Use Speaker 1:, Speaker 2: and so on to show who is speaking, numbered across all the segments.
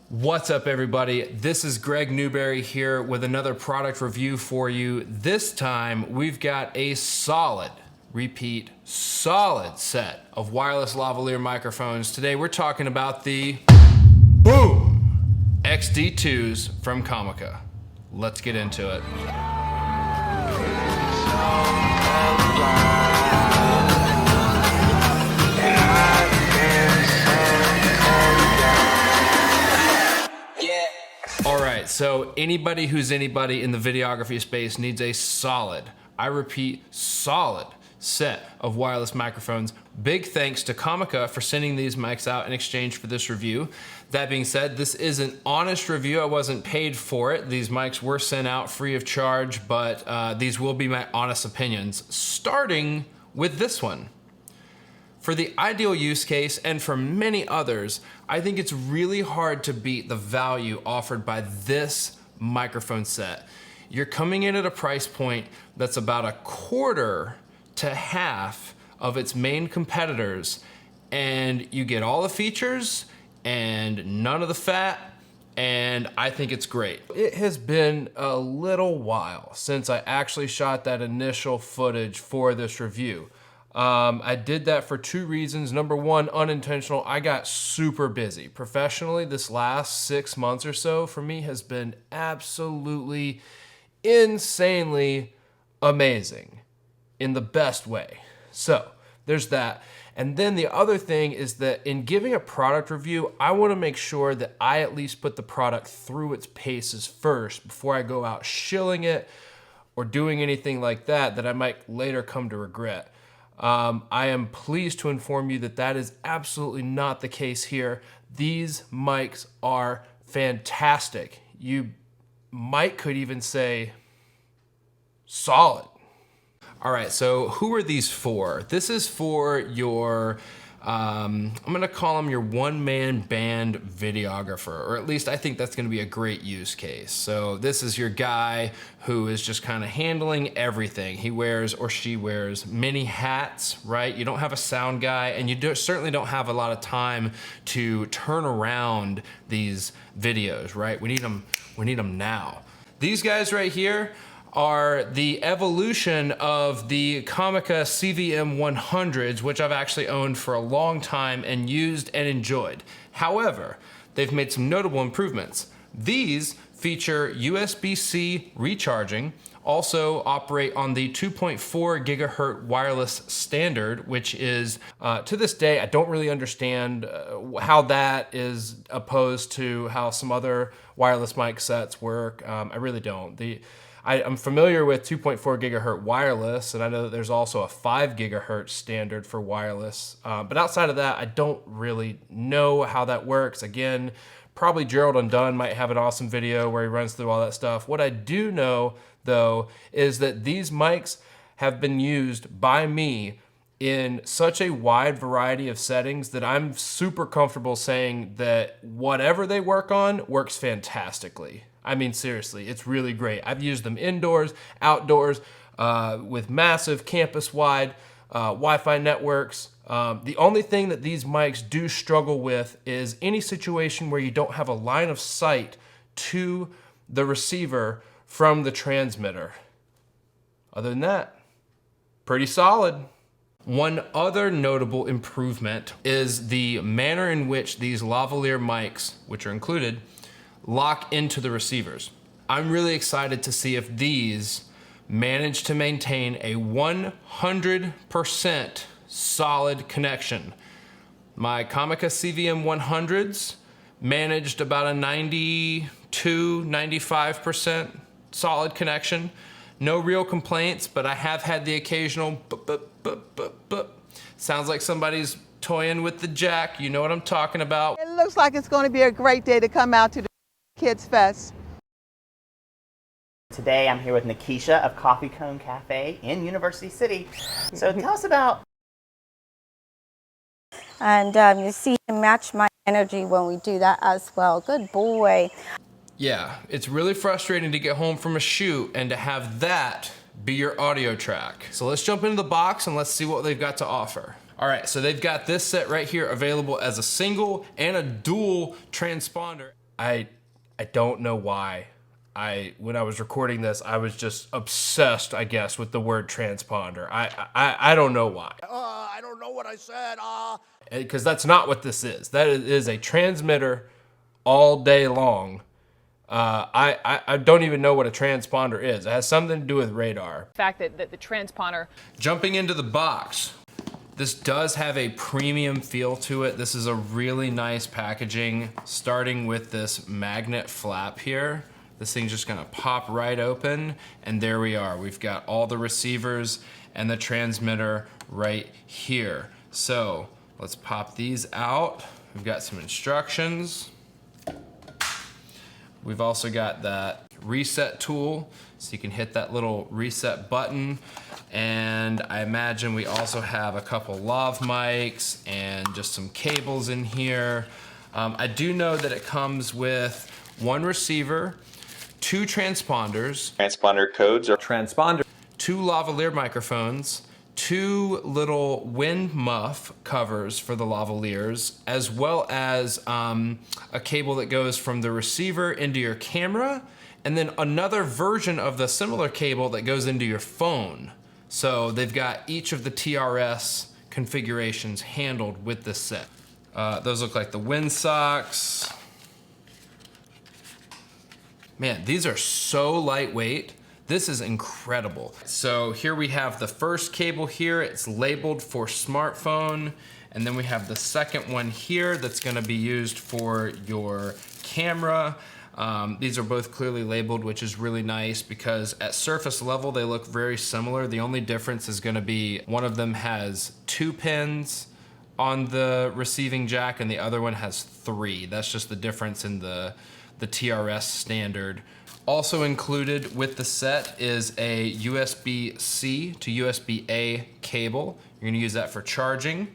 Speaker 1: What's up, everybody? This is Greg Newberry here with another product review for you. This time we've got a solid set of wireless lavalier microphones. Today we're talking about the boom XD-2s from Comica. Let's get into it. All right, so anybody who's anybody in the videography space needs a solid, I repeat, solid set of wireless microphones. Big thanks to Comica for sending these mics out in exchange for this review. That being said, this is an honest review. I wasn't paid for it. These mics were sent out free of charge, but these will be my honest opinions, starting with this one. For the ideal use case, and for many others, I think it's really hard to beat the value offered by this microphone set. You're coming in at a price point that's about a quarter to half of its main competitors, and you get all the features and none of the fat, and I think it's great. It has been a little while since I actually shot that initial footage for this review. I did that for two reasons. Number one, unintentional. I got super busy. Professionally, this last 6 months or so for me has been absolutely insanely amazing in the best way. So there's that. And then the other thing is that in giving a product review, I want to make sure that I at least put the product through its paces first before I go out shilling it or doing anything like that I might later come to regret. I am pleased to inform you that that is absolutely not the case here. These mics are fantastic. You could even say solid. All right, so who are these for? This is for your, I'm gonna call him your one-man band videographer, or at least I think that's gonna be a great use case. So this is your guy who is just kind of handling everything. He wears, or she wears, many hats, right? You don't have a sound guy, and you certainly don't have a lot of time to turn around these videos, right? We need them now. These guys right here are the evolution of the Comica CVM 100s, which I've actually owned for a long time and used and enjoyed. However, they've made some notable improvements. These feature USB-C recharging, also operate on the 2.4 gigahertz wireless standard, which is, to this day, I don't really understand how that is opposed to how some other wireless mic sets work. I really don't. I'm familiar with 2.4 gigahertz wireless, and I know that there's also a 5 gigahertz standard for wireless. But outside of that, I don't really know how that works. Again, probably Gerald Undone might have an awesome video where he runs through all that stuff. What I do know, though, is that these mics have been used by me in such a wide variety of settings that I'm super comfortable saying that whatever they work on works fantastically. I mean, seriously, it's really great. I've used them indoors, outdoors, with massive campus-wide Wi-Fi networks. The only thing that these mics do struggle with is any situation where you don't have a line of sight to the receiver from the transmitter. Other than that, pretty solid. One other notable improvement is the manner in which these lavalier mics, which are included, lock into the receivers. I'm really excited to see if these manage to maintain a 100% solid connection. My Comica CVM 100s managed about a 92-95% solid connection. No real complaints, but I have had the occasional bup. Sounds like somebody's toying with the jack. You know what I'm talking about.
Speaker 2: It looks like it's going to be a great day to come out to the Kids Fest.
Speaker 3: Today I'm here with Nikisha of Coffee Cone Cafe in University City. So tell us about...
Speaker 4: And you see him match my energy when we do that as well. Good boy.
Speaker 1: Yeah, it's really frustrating to get home from a shoot and to have that be your audio track. So let's jump into the box and let's see what they've got to offer. All right, so they've got this set right here available as a single and a dual transponder. I don't know why. When I was recording this, I was just obsessed, I guess, with the word transponder. I don't know why.
Speaker 5: I don't know what I said.
Speaker 1: Because that's not what this is. That is a transmitter all day long. I don't even know what a transponder is. It has something to do with radar.
Speaker 6: The fact that the transponder.
Speaker 1: Jumping into the box, this does have a premium feel to it. This is a really nice packaging, starting with this magnet flap here. This thing's just gonna pop right open, and there we are. We've got all the receivers and the transmitter right here. So let's pop these out. We've got some instructions. We've also got that reset tool, so you can hit that little reset button. And I imagine we also have a couple lav mics and just some cables in here. I do know that it comes with one receiver, 2 transponders,
Speaker 7: transponder codes or transponder,
Speaker 1: 2 lavalier microphones, 2 little wind muff covers for the lavaliers, as well as a cable that goes from the receiver into your camera, and then another version of the similar cable that goes into your phone. So they've got each of the TRS configurations handled with this set. Those look like the wind socks. Man, these are so lightweight. This is incredible. So here we have the first cable here. It's labeled for smartphone. And then we have the second one here that's gonna be used for your camera. These are both clearly labeled, which is really nice because at surface level, they look very similar. The only difference is gonna be one of them has 2 pins on the receiving jack and the other one has 3. That's just the difference in the TRS standard. Also included with the set is a USB-C to USB-A cable. You're gonna use that for charging.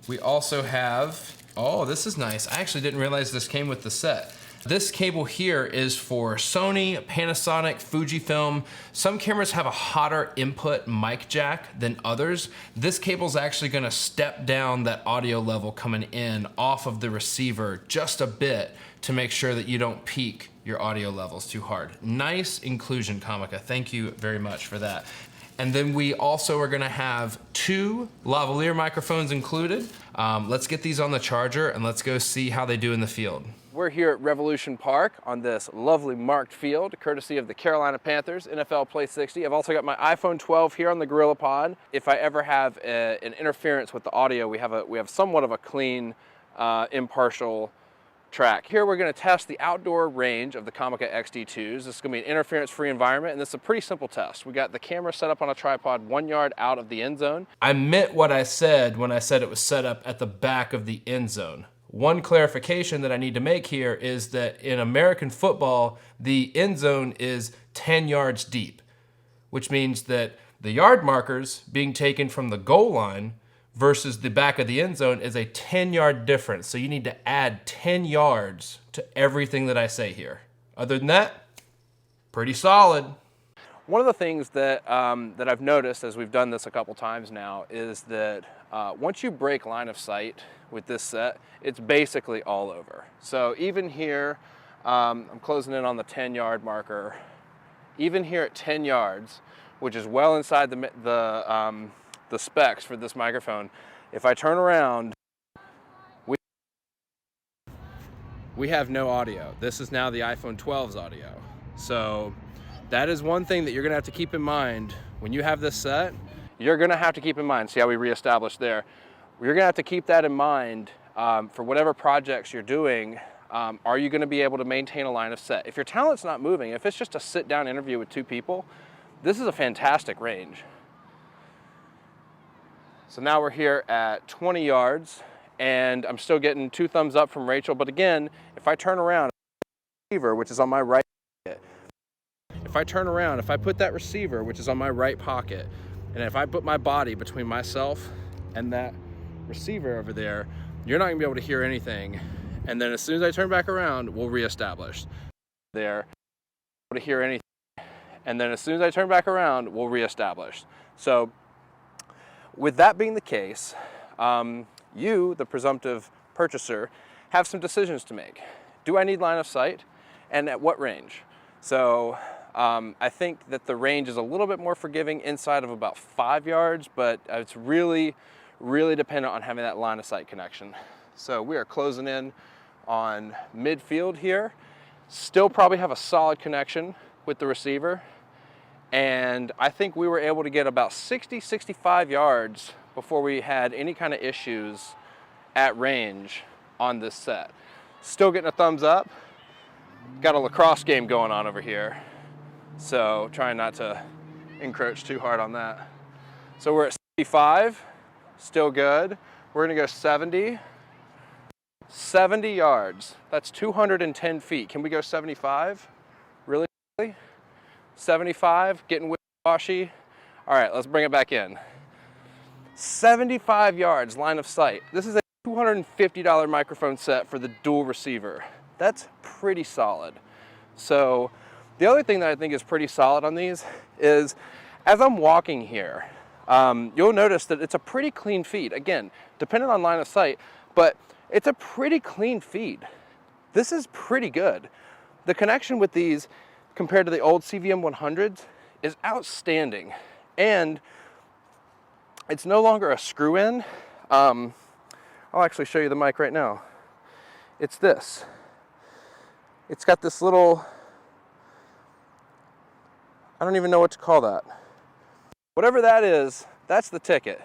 Speaker 1: We also have, oh, this is nice. I actually didn't realize this came with the set. This cable here is for Sony, Panasonic, Fujifilm. Some cameras have a hotter input mic jack than others. This cable's actually gonna step down that audio level coming in off of the receiver just a bit to make sure that you don't peak your audio levels too hard. Nice inclusion, Comica. Thank you very much for that. And then we also are gonna have 2 lavalier microphones included. Let's get these on the charger and let's go see how they do in the field.
Speaker 8: We're here at Revolution Park on this lovely marked field, courtesy of the Carolina Panthers, NFL Play 60. I've also got my iPhone 12 here on the Gorilla Pod. If I ever have an interference with the audio, we have somewhat of a clean, impartial track. Here we're going to test the outdoor range of the Comica XD-2s. This is going to be an interference-free environment, and this is a pretty simple test. We got the camera set up on a tripod 1 yard out of the end zone.
Speaker 1: I meant what I said when I said it was set up at the back of the end zone. One clarification that I need to make here is that in American football, the end zone is 10 yards deep, which means that the yard markers being taken from the goal line versus the back of the end zone is a 10-yard difference. So you need to add 10 yards to everything that I say here. Other than that, pretty solid.
Speaker 8: One of the things that, that I've noticed as we've done this a couple times now is that once you break line of sight with this set, it's basically all over. So even here, I'm closing in on the 10-yard marker. Even here at 10 yards, which is well inside the specs for this microphone, if I turn around, we have no audio. This is now the iPhone 12's audio. So that is one thing that you're gonna have to keep in mind when you have this set. You're gonna have to keep in mind, see how we reestablished there. You're gonna have to keep that in mind for whatever projects you're doing. Are you gonna be able to maintain a line of sight? If your talent's not moving, if it's just a sit-down interview with 2 people, this is a fantastic range. So now we're here at 20 yards, and I'm still getting 2 thumbs up from Rachel. But again, if I turn around, receiver, which is on my right pocket, if I turn around, if I put that receiver, which is on my right pocket, and if I put my body between myself and that receiver over there, you're not gonna be able to hear anything. And then as soon as I turn back around, we'll reestablish. There, able to hear anything. And then as soon as I turn back around, we'll reestablish. So with that being the case, you, the presumptive purchaser, have some decisions to make. do I need line of sight, and at what range? So I think that the range is a little bit more forgiving inside of about 5 yards, but it's really, really dependent on having that line of sight connection. So we are closing in on midfield here. Still probably have a solid connection with the receiver. And I think we were able to get about 60, 65 yards before we had any kind of issues at range on this set. Still getting a thumbs up. Got a lacrosse game going on over here, so trying not to encroach too hard on that. So we're at 65, still good. We're gonna go 70. 70 yards, that's 210 feet. Can we go 75? Really? 75, getting wishy-washy. All right, let's bring it back in. 75 yards, line of sight. This is a $250 microphone set for the dual receiver. That's pretty solid. So the other thing that I think is pretty solid on these is, as I'm walking here, you'll notice that it's a pretty clean feed. Again, depending on line of sight, but it's a pretty clean feed. This is pretty good. The connection with these compared to the old CVM 100s is outstanding. And it's no longer a screw in. I'll actually show you the mic right now. It's this. It's got this little, I don't even know what to call that. Whatever that is, that's the ticket.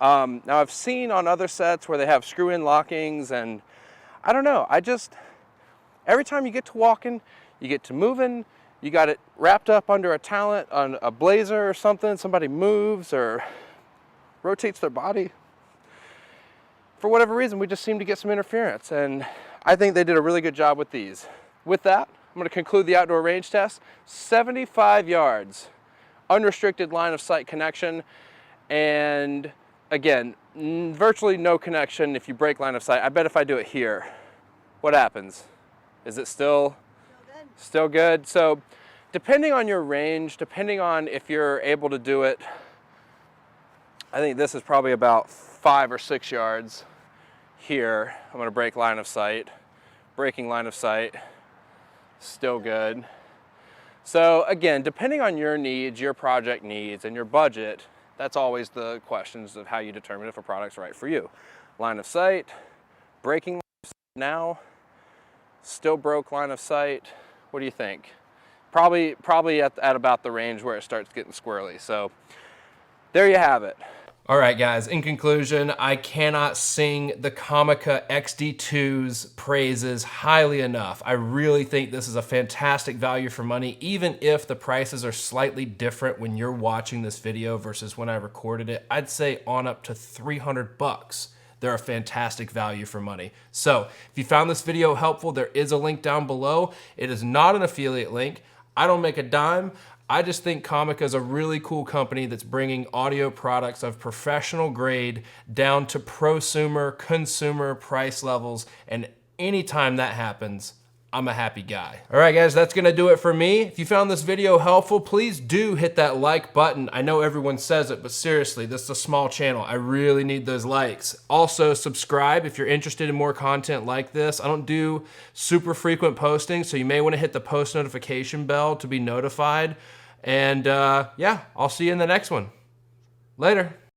Speaker 8: Now I've seen on other sets where they have screw-in lockings, and I don't know, every time you get to walking, you get to moving, you got it wrapped up under a talent, on a blazer or something, somebody moves or rotates their body. For whatever reason, we just seem to get some interference, and I think they did a really good job with these. With that, I'm gonna conclude the outdoor range test. 75 yards, unrestricted line of sight connection, and again, virtually no connection if you break line of sight. I bet if I do it here, what happens? Is it still good? So depending on your range, depending on if you're able to do it, I think this is probably about 5 or 6 yards here. I'm gonna break line of sight. Breaking line of sight, still good. So again, depending on your needs, your project needs, and your budget, that's always the questions of how you determine if a product's right for you. Line of sight, breaking line of sight now, still broke line of sight. What do you think? Probably at about the range where it starts getting squirrely. So there you have it.
Speaker 1: All right, guys, in conclusion, I cannot sing the Comica XD-2's praises highly enough. I really think this is a fantastic value for money, even if the prices are slightly different when you're watching this video versus when I recorded it. I'd say on up to 300 bucks. They're a fantastic value for money. So if you found this video helpful, there is a link down below. It is not an affiliate link. I don't make a dime. I just think Comica is a really cool company that's bringing audio products of professional grade down to prosumer, consumer price levels, and anytime that happens, I'm a happy guy. All right, guys, that's gonna do it for me. If you found this video helpful, please do hit that like button. I know everyone says it, but seriously, this is a small channel. I really need those likes. Also, subscribe if you're interested in more content like this. I don't do super frequent posting, so you may wanna hit the post notification bell to be notified. And yeah, I'll see you in the next one. Later.